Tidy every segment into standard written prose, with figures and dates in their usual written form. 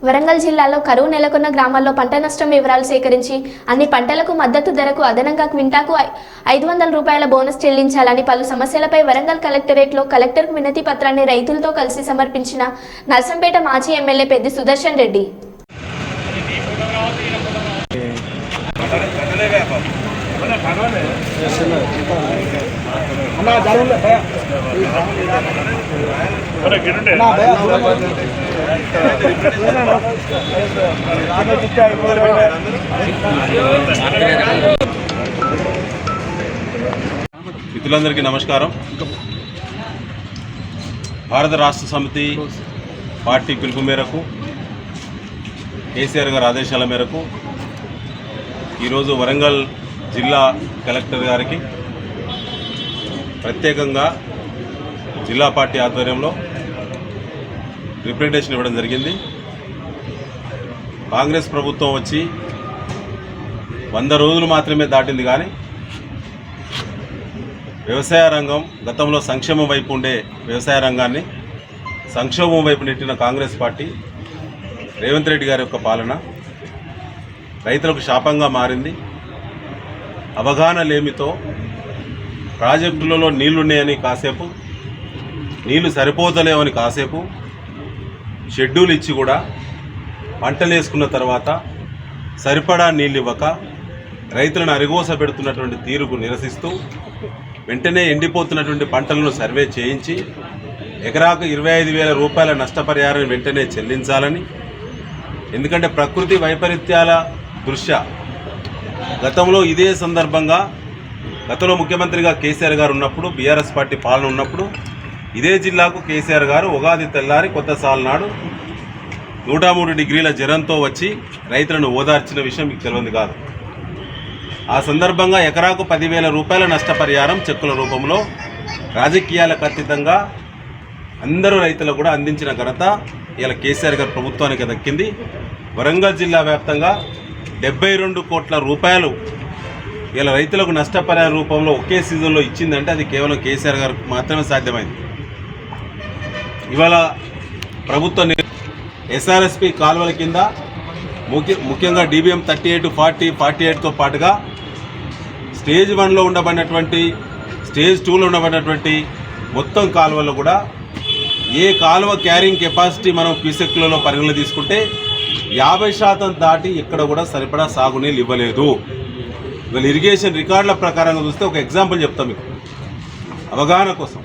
వరంగల్ జిల్లాలో కరువు నెలకొన్న గ్రామాల్లో పంట నష్టం వివరాలు సేకరించి అన్ని పంటలకు మద్దతు ధరకు అదనంగా క్వింటాకు 500 రూపాయల బోనస్ చెల్లించాలని పలు సమస్యలపై వరంగల్ కలెక్టరేట్లో కలెక్టర్కు వినతి పత్రాన్ని రైతులతో కలిసి సమర్పించిన నర్సంపేట మాజీ ఎమ్మెల్యే పెద్ది సుదర్శన్ రెడ్డి. మిత్రులందరికీ నమస్కారం. భారత రాష్ట్ర సమితి పార్టీ పిలుపు మేరకు కేసీఆర్ గారి ఆదేశాల మేరకు ఈరోజు వరంగల్ జిల్లా కలెక్టర్ గారికి ప్రత్యేకంగా జిల్లా పార్టీ ఆధ్వర్యంలో రిప్రజెంటేషన్ ఇవ్వడం జరిగింది. కాంగ్రెస్ ప్రభుత్వం వచ్చి 100 రోజులు మాత్రమే దాటింది, కానీ వ్యవసాయ రంగం గతంలో సంక్షేమం వైపు ఉండే వ్యవసాయ రంగాన్ని సంక్షోభం వైపు నెట్టిన కాంగ్రెస్ పార్టీ రేవంత్ రెడ్డి గారి యొక్క పాలన రైతులకు శాపంగా మారింది. అవగాహన లేమితో ప్రాజెక్టులలో నీళ్లున్నాయని కాసేపు, నీళ్లు సరిపోతలేవని కాసేపు, షెడ్యూల్ ఇచ్చి కూడా పంటలు వేసుకున్న తర్వాత సరిపడా నీళ్ళు ఇవ్వక రైతులను అరిగోస పెడుతున్నటువంటి తీరుకు నిరసిస్తూ వెంటనే ఎండిపోతున్నటువంటి పంటలను సర్వే చేయించి ఎకరాకు 25,000 రూపాయల నష్టపరిహారం వెంటనే చెల్లించాలని. ఎందుకంటే ప్రకృతి వైపరీత్యాల దృష్ట్యా గతంలో ఇదే సందర్భంగా గతంలో ముఖ్యమంత్రిగా కేసీఆర్ గారు ఉన్నప్పుడు, బీఆర్ఎస్ పార్టీ పాలన ఉన్నప్పుడు ఇదే జిల్లాకు కేసీఆర్ గారు ఉగాది తెల్లారి కొత్త సాల్ నాడు 103 డిగ్రీల జ్వరంతో వచ్చి రైతులను ఓదార్చిన విషయం మీకు తెలియదు కాదు. ఆ సందర్భంగా ఎకరాకు 10,000 రూపాయల నష్టపరిహారం చెక్కుల రూపంలో రాజకీయాలకు అతీతంగా అందరూ రైతులకు కూడా అందించిన ఘనత ఇలా కేసీఆర్ గారి ప్రభుత్వానికి దక్కింది. వరంగల్ జిల్లా వ్యాప్తంగా 72 కోట్ల రూపాయలు ఇలా రైతులకు నష్టపరిహార రూపంలో ఒకే సీజన్లో ఇచ్చిందంటే అది కేవలం కేసీఆర్ గారికి మాత్రమే సాధ్యమైంది. ఇవాళ ప్రభుత్వం ఎస్ఆర్ఎస్పి కాలువల కింద ముఖ్యంగా DBM 38, 40, 48తో పాటుగా స్టేజ్ 1లో ఉండబడినటువంటి, స్టేజ్ 2లో ఉండబడినటువంటి మొత్తం కాలువల్లో కూడా ఏ కాలువ క్యారింగ్ కెపాసిటీ మనం క్యూసెక్లలో పరిగణలో తీసుకుంటే 50% దాటి ఇక్కడ కూడా సరిపడా సాగునీళ్ళు ఇవ్వలేదు. ఇవాళ ఇరిగేషన్ రికార్డుల ప్రకారంగా చూస్తే ఒక ఎగ్జాంపుల్ చెప్తాం మీకు అవగాహన కోసం.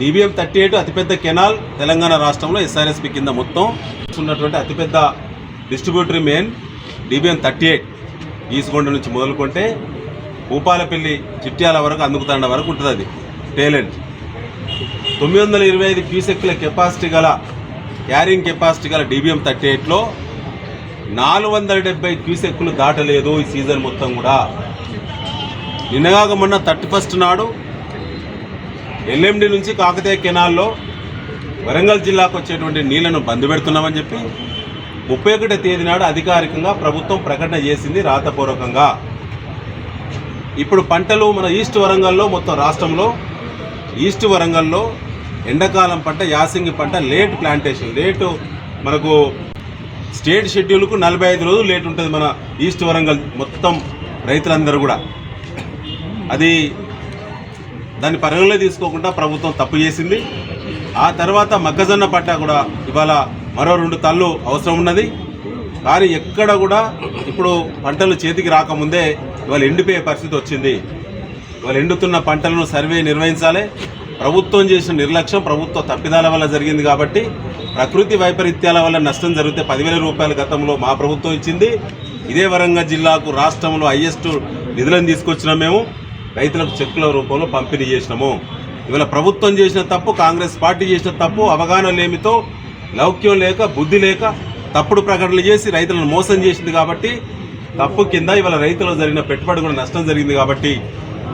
DBM 38 అతిపెద్ద కెనాల్ తెలంగాణ రాష్ట్రంలో ఎస్ఆర్ఎస్పి కింద మొత్తం ఉన్నటువంటి అతిపెద్ద డిస్ట్రిబ్యూటరీ మెయిన్ DBM 38 ఈసుగొండ నుంచి మొదలుకుంటే భూపాలపల్లి చిట్యాల వరకు అందుకుతాండ వరకు ఉంటుంది. అది టేలెంట్ 925 క్యూసెక్ల కెపాసిటీ గల క్యారింగ్ కెపాసిటీ గల DBM 38లో 470 క్యూసెక్లు దాటలేదు ఈ సీజన్ మొత్తం కూడా. నిన్నగాక మొన్న 31 నాడు LMD నుంచి కాకతీయ కెనాల్లో వరంగల్ జిల్లాకు వచ్చేటువంటి నీళ్లను బంద్ పెడుతున్నామని చెప్పి 31వ తేదీ నాడు అధికారికంగా ప్రభుత్వం ప్రకటన చేసింది రాతపూర్వకంగా. ఇప్పుడు పంటలు మన ఈస్ట్ వరంగల్లో, మొత్తం రాష్ట్రంలో ఈస్ట్ వరంగల్లో ఎండాకాలం పంట, యాసంగి పంట లేట్ ప్లాంటేషన్, లేటు మనకు స్టేట్ షెడ్యూల్కు 45 రోజులు లేట్ ఉంటుంది మన ఈస్ట్ వరంగల్ మొత్తం రైతులందరూ కూడా. అది దాన్ని పరిగణలో తీసుకోకుండా ప్రభుత్వం తప్పు చేసింది. ఆ తర్వాత మొక్కజొన్న పంట కూడా ఇవాళ మరో 2 తళ్ళు అవసరం ఉన్నది. కానీ ఎక్కడ కూడా ఇప్పుడు పంటలు చేతికి రాకముందే ఇవాళ ఎండిపోయే పరిస్థితి వచ్చింది. ఇవాళ ఎండుతున్న పంటలను సర్వే నిర్వహించాలి. ప్రభుత్వం చేసిన నిర్లక్ష్యం, ప్రభుత్వ తప్పిదాల వల్ల జరిగింది. కాబట్టి ప్రకృతి వైపరీత్యాల వల్ల నష్టం జరిగితే 10,000 రూపాయల గతంలో మా ప్రభుత్వం ఇచ్చింది. ఇదే వరంగల్ జిల్లాకు రాష్ట్రంలో హైయెస్ట్ నిధులను తీసుకొచ్చినాం. మేము రైతులకు చెక్కుల రూపంలో పంపిణీ చేసినాము. ఇవాళ ప్రభుత్వం చేసిన తప్పు, కాంగ్రెస్ పార్టీ చేసిన తప్పు, అవగాహన లేమితో, లౌక్యం లేక, బుద్ధి లేక తప్పుడు ప్రకటనలు చేసి రైతులను మోసం చేసింది. కాబట్టి తప్పు కింద ఇవాళ రైతులకు జరిగిన పెట్టుబడి కూడా నష్టం జరిగింది. కాబట్టి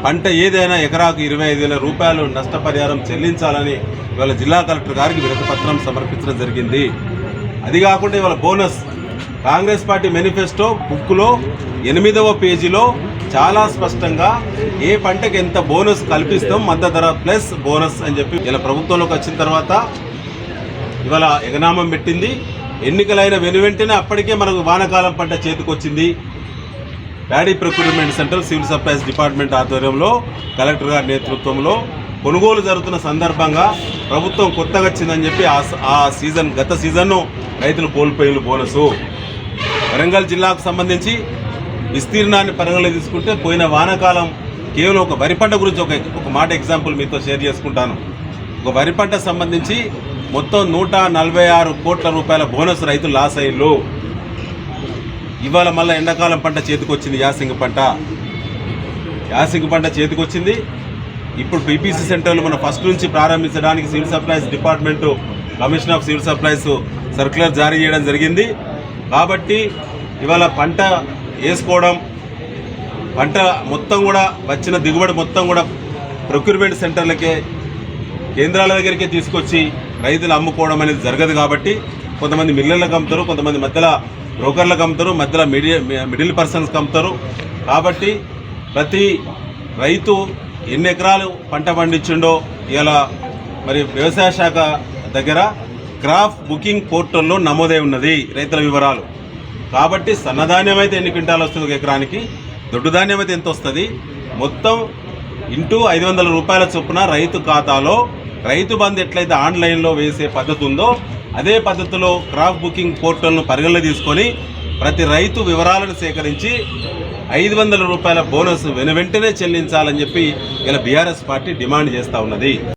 పంట ఏదైనా ఎకరాకు 25,000 రూపాయలు నష్టపరిహారం చెల్లించాలని ఇవాళ జిల్లా కలెక్టర్ గారికి వినతి పత్రం సమర్పించడం జరిగింది. అది కాకుండా ఇవాళ బోనస్ కాంగ్రెస్ పార్టీ మేనిఫెస్టో బుక్లో 8వ పేజీలో చాలా స్పష్టంగా ఏ పంటకి ఎంత బోనస్ కల్పిస్తాం, మద్దతు ధర ప్లస్ బోనస్ అని చెప్పి ఇలా ప్రభుత్వంలోకి వచ్చిన తర్వాత ఇవాళ ఎగనామం పెట్టింది. ఎన్నికలైన వెనువెంటనే అప్పటికే మనకు వానాకాలం పంట చేతికొచ్చింది. Paddy procurement centre civil supplies department ఆధ్వర్యంలో కలెక్టర్ గారి నేతృత్వంలో కొనుగోలు జరుగుతున్న సందర్భంగా ప్రభుత్వం కొత్తగా వచ్చిందని చెప్పి ఆ సీజన్ గత సీజన్ను రైతులు కోల్పోయిన బోనసు. వరంగల్ జిల్లాకు సంబంధించి విస్తీర్ణాన్ని పరిగణలో తీసుకుంటే పోయిన వానాకాలం కేవలం ఒక వరి పంట గురించి ఒక మాట ఎగ్జాంపుల్ మీతో షేర్ చేసుకుంటాను. ఒక వరి పంట సంబంధించి మొత్తం 146 కోట్ల రూపాయల బోనస్ రైతులు లాస్ అయ్యిండ్రు. ఇవాళ మళ్ళీ ఎండాకాలం పంట చేతికొచ్చింది, యాసింగ్ పంట చేతికొచ్చింది. ఇప్పుడు పీపీసీ సెంటర్లు మనం ఫస్ట్ నుంచి ప్రారంభించడానికి civil supplies department commission of civil supplies circular జారీ చేయడం జరిగింది. కాబట్టి ఇవాళ పంట వేసుకోవడం, పంట మొత్తం కూడా వచ్చిన దిగుబడి మొత్తం కూడా ప్రొక్యూర్మెంట్ సెంటర్లకే, కేంద్రాల దగ్గరికే తీసుకొచ్చి రైతులు అమ్ముకోవడం అనేది జరగదు. కాబట్టి కొంతమంది మిల్లర్లకు అమ్ముతారు, కొంతమంది మధ్యలో బ్రోకర్లకు అమ్ముతారు, మధ్యలో మిడిల్ పర్సన్స్కి అమ్ముతారు. కాబట్టి ప్రతి రైతు ఎన్ని ఎకరాలు పంట పండించిండో ఇలా మరి వ్యవసాయ శాఖ దగ్గర క్రాప్ బుకింగ్ పోర్టల్లో నమోదై ఉన్నది రైతుల వివరాలు. కాబట్టి సన్నధాన్యం అయితే ఎన్ని క్వింటాలు వస్తుంది ఒక ఎకరానికి, దొడ్డు ధాన్యం అయితే ఎంత వస్తుంది, మొత్తం ఇంటూ 500 రూపాయల చొప్పున రైతు ఖాతాలో రైతు బంధు ఎట్లయితే ఆన్లైన్లో వేసే పద్ధతి ఉందో అదే పద్ధతిలో క్రాప్ బుకింగ్ పోర్టల్ను పరిగణలో తీసుకొని ప్రతి రైతు వివరాలను సేకరించి 500 రూపాయల బోనస్ వెనువెంటనే చెల్లించాలని చెప్పి ఇలా బీఆర్ఎస్ పార్టీ డిమాండ్ చేస్తూ ఉన్నది.